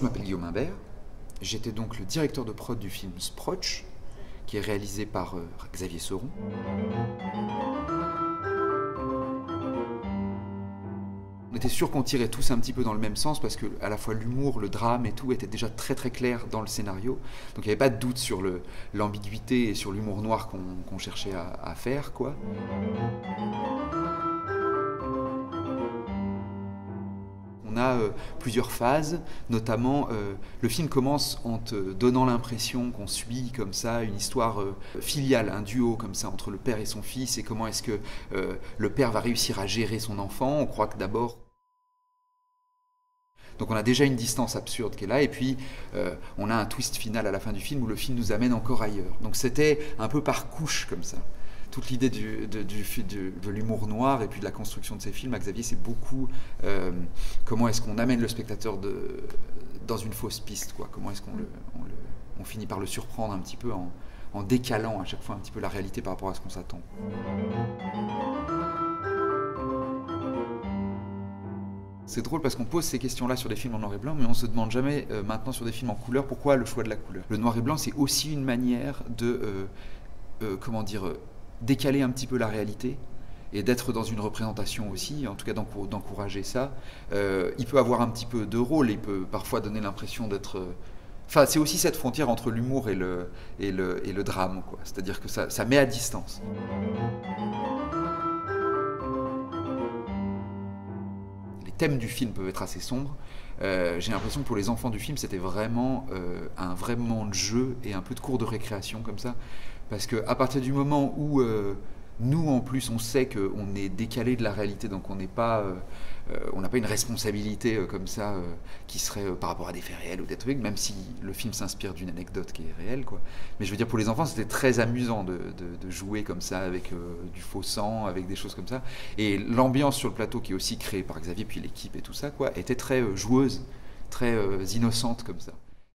Je m'appelle Guillaume Imbert, j'étais donc le directeur de prod du film Sproch, qui est réalisé par Xavier Sauron. On était sûr qu'on tirait tous un petit peu dans le même sens parce que à la fois l'humour, le drame et tout était déjà très très clair dans le scénario. Donc il n'y avait pas de doute sur l'ambiguïté et sur l'humour noir qu'on cherchait à faire, quoi. On a plusieurs phases, notamment le film commence en te donnant l'impression qu'on suit comme ça une histoire filiale, un duo comme ça entre le père et son fils, et comment est-ce que le père va réussir à gérer son enfant. On croit que d'abord... Donc on a déjà une distance absurde qui est là, et puis on a un twist final à la fin du film où le film nous amène encore ailleurs. Donc c'était un peu par couche comme ça. Toute l'idée de l'humour noir et puis de la construction de ces films, à Xavier, c'est beaucoup comment est-ce qu'on amène le spectateur dans une fausse piste, quoi. Comment est-ce qu'on finit par le surprendre un petit peu en décalant à chaque fois un petit peu la réalité par rapport à ce qu'on s'attend. C'est drôle parce qu'on pose ces questions-là sur des films en noir et blanc, mais on ne se demande jamais maintenant sur des films en couleur pourquoi le choix de la couleur. Le noir et blanc, c'est aussi une manière de, comment dire, décaler un petit peu la réalité et d'être dans une représentation aussi, en tout cas d'encourager ça. Il peut avoir un petit peu de rôle, il peut parfois donner l'impression d'être... Enfin, c'est aussi cette frontière entre l'humour et le drame, quoi. C'est-à-dire que ça met à distance. Les thèmes du film peuvent être assez sombres. J'ai l'impression que pour les enfants du film, c'était vraiment un vrai moment de jeu et un peu de cours de récréation comme ça. Parce qu'à partir du moment où nous, en plus, on sait qu'on est décalé de la réalité, donc on n'a pas une responsabilité comme ça qui serait par rapport à des faits réels ou des trucs, même si le film s'inspire d'une anecdote qui est réelle, quoi. Mais je veux dire, pour les enfants, c'était très amusant de jouer comme ça avec du faux sang, avec des choses comme ça. Et l'ambiance sur le plateau, qui est aussi créée par Xavier, puis l'équipe et tout ça, quoi, était très joueuse, très innocente comme ça.